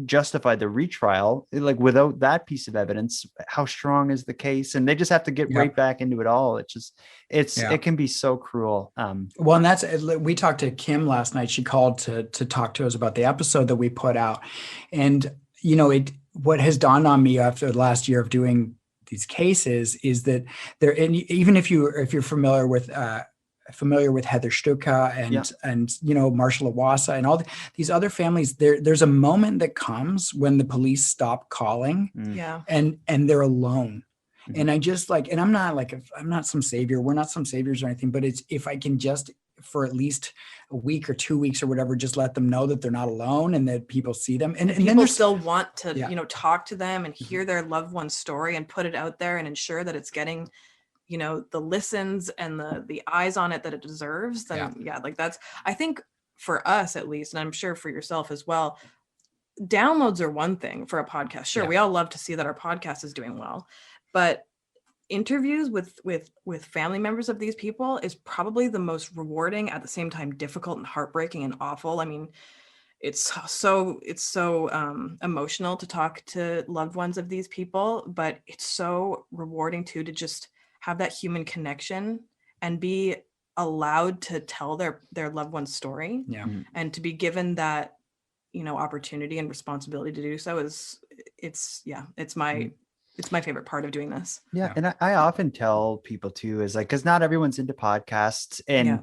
justified the retrial, like, without that piece of evidence, how strong is the case? And they just have to get right back into it all. It can be so cruel. Well, and we talked to Kim last night. She called to talk to us about the episode that we put out. And, what has dawned on me after the last year of doing these cases is that and even if you're familiar with Heather Stuka and Marshall Iwasa and all these other families, there's a moment that comes when the police stop calling and they're alone. And I just and I'm not some savior. We're not some saviors or anything, but it's, if I can just, for at least a week or 2 weeks or whatever, just let them know that they're not alone and that people see them. And people then still want to, talk to them and hear their loved one's story and put it out there and ensure that it's getting, the listens and the eyes on it that it deserves. Then that's, I think for us at least, and I'm sure for yourself as well, downloads are one thing for a podcast. Sure. We all love to see that our podcast is doing well, but interviews with family members of these people is probably the most rewarding, at the same time difficult and heartbreaking and awful. I mean, it's so emotional to talk to loved ones of these people, but it's so rewarding too to just have that human connection and be allowed to tell their loved one's story, and to be given that opportunity and responsibility to do so it's my favorite part of doing this. Yeah. And I often tell people too, is like, because not everyone's into podcasts, and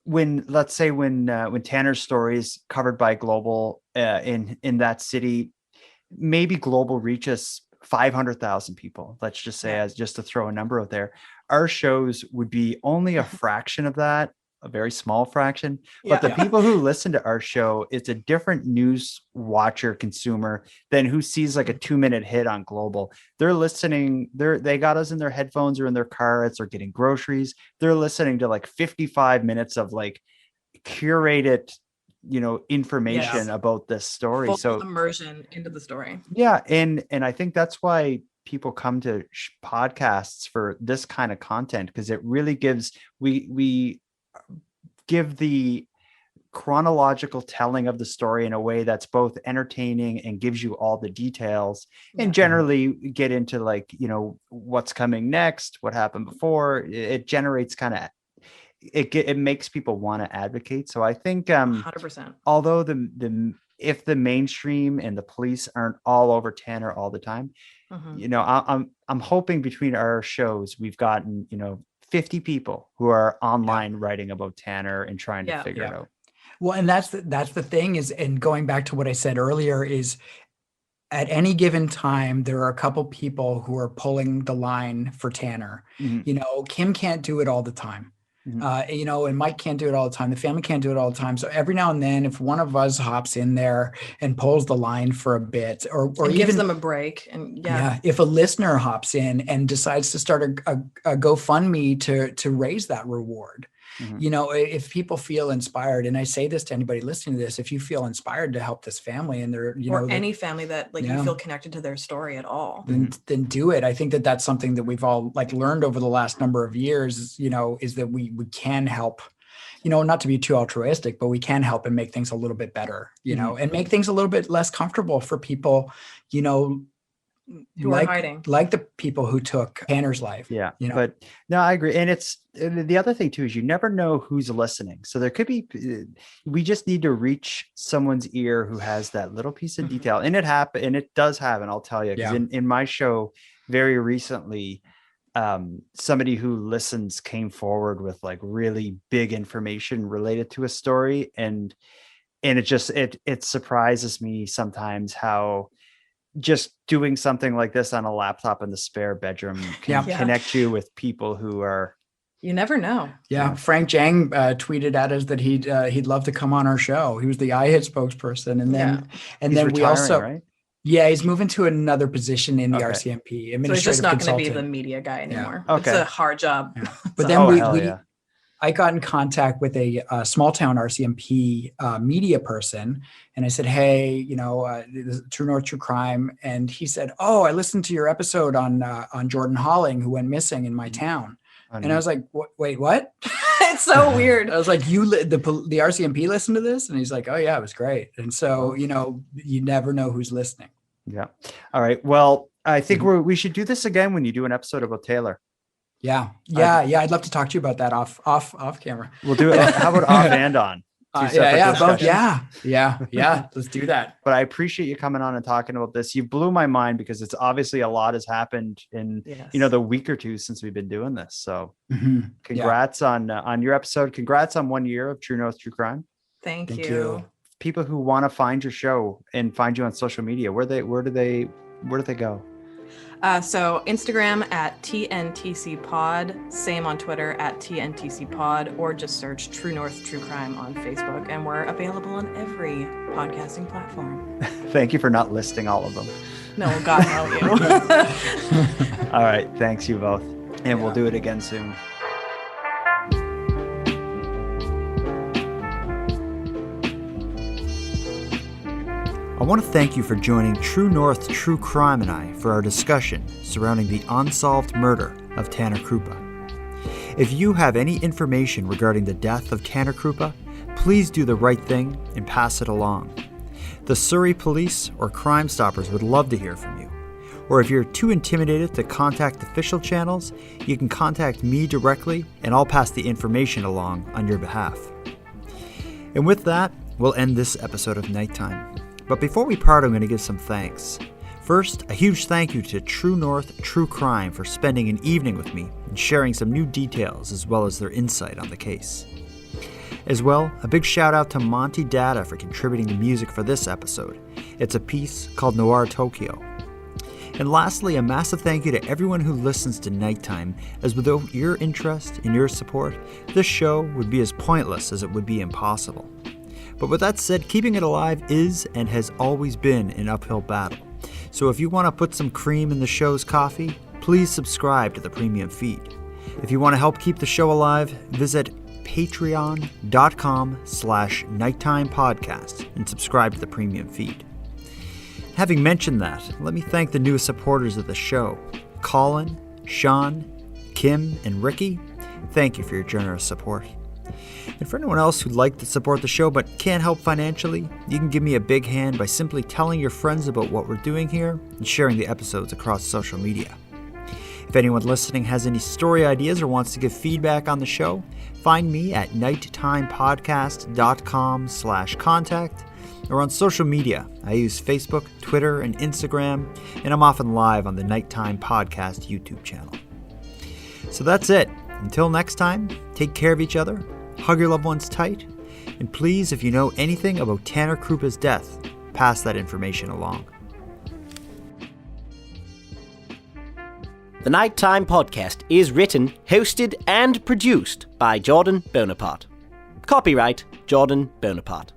let's say when Tanner's story is covered by Global in that city, maybe Global reaches 500,000 people. Let's just say, as just to throw a number out there, our shows would be only a fraction of that, a very small fraction. But the people who listen to our show, it's a different news watcher consumer than who sees like a 2-minute hit on Global. They're listening. They got us in their headphones or in their car as they're getting groceries. They're listening to like 55 minutes of like curated, information about this story. Full so immersion into the story. Yeah. And I think that's why people come to podcasts for this kind of content, because it really gives, we give the chronological telling of the story in a way that's both entertaining and gives you all the details, and generally get into like, what's coming next, what happened before. It generates kind of, it makes people want to advocate. So I think 100%. Although if the mainstream and the police aren't all over Tanner all the time, I'm hoping between our shows we've gotten 50 people who are online writing about Tanner and trying to figure it out. Well, and that's the thing is, and going back to what I said earlier, is at any given time, there are a couple people who are pulling the line for Tanner. Kim can't do it all the time. And Mike can't do it all the time. The family can't do it all the time. So every now and then, if one of us hops in there and pulls the line for a bit, or even gives them a break, and if a listener hops in and decides to start a GoFundMe to raise that reward, if people feel inspired, and I say this to anybody listening to this, if you feel inspired to help this family, and they're or any family that you feel connected to their story at all, then do it. I think that's something that we've all learned over the last number of years, is that we can help, not to be too altruistic, but we can help and make things a little bit better, and make things a little bit less comfortable for people, who are hiding, like the people who took Tanner's life. But no, I agree. And it's the other thing too, is you never know who's listening. So there could be, we just need to reach someone's ear who has that little piece of detail. And it does happen. I'll tell you, because in my show very recently, somebody who listens came forward with like really big information related to a story. And it surprises me sometimes how just doing something like this on a laptop in the spare bedroom can connect you with people who are, you never know. Frank Jang tweeted at us that he'd love to come on our show. He was the iHit spokesperson, and then we also, right? He's moving to another position in the RCMP, administrative so he's just not going to be consultant. the media guy anymore. Okay. It's a hard job. But then I got in contact with a small town RCMP media person, and I said, "Hey, this is True North True Crime," and he said, "Oh, I listened to your episode on Jordan Halling, who went missing in my town." And I was like, "Wait, what?" It's so weird. I was like, "The RCMP listened to this?" And he's like, "Oh yeah, it was great." And so you never know who's listening. Yeah. All right. Well, I think we should do this again when you do an episode about Taylor. Yeah. I'd love to talk to you about that off camera. We'll do it. How about off and on? Both. Yeah. Let's do that. But I appreciate you coming on and talking about this. You blew my mind, because it's obviously a lot has happened in the week or two since we've been doing this. So congrats on your episode. Congrats on 1 year of True North True Crime. Thank you. People who want to find your show and find you on social media, where do they go? So Instagram at TNTC Pod, same on Twitter at TNTC Pod, or just search True North True Crime on Facebook, and we're available on every podcasting platform. Thank you for not listing all of them. No, God help you. All right, thanks you both, and we'll do it again soon. I want to thank you for joining True North True Crime and I for our discussion surrounding the unsolved murder of Tanner Krupa. If you have any information regarding the death of Tanner Krupa, please do the right thing and pass it along. The Surrey Police or Crime Stoppers would love to hear from you. Or if you're too intimidated to contact official channels, you can contact me directly and I'll pass the information along on your behalf. And with that, we'll end this episode of Nighttime. But before we part, I'm going to give some thanks. First, a huge thank you to True North True Crime for spending an evening with me and sharing some new details as well as their insight on the case. As well, a big shout out to Monty Data for contributing the music for this episode. It's a piece called Noir Tokyo. And lastly, a massive thank you to everyone who listens to Nighttime, as without your interest and your support, this show would be as pointless as it would be impossible. But with that said, keeping it alive is and has always been an uphill battle. So if you want to put some cream in the show's coffee, please subscribe to the premium feed. If you want to help keep the show alive, visit patreon.com/nighttimepodcast and subscribe to the premium feed. Having mentioned that, let me thank the newest supporters of the show, Colin, Sean, Kim, and Ricky. Thank you for your generous support. And for anyone else who'd like to support the show but can't help financially, you can give me a big hand by simply telling your friends about what we're doing here and sharing the episodes across social media. If anyone listening has any story ideas or wants to give feedback on the show, find me at nighttimepodcast.com/contact or on social media. I use Facebook, Twitter, and Instagram, and I'm often live on the Nighttime Podcast YouTube channel. So that's it. Until next time, take care of each other, hug your loved ones tight, and please, if you know anything about Tanner Krupa's death, pass that information along. The Nighttime Podcast is written, hosted, and produced by Jordan Bonaparte. Copyright Jordan Bonaparte.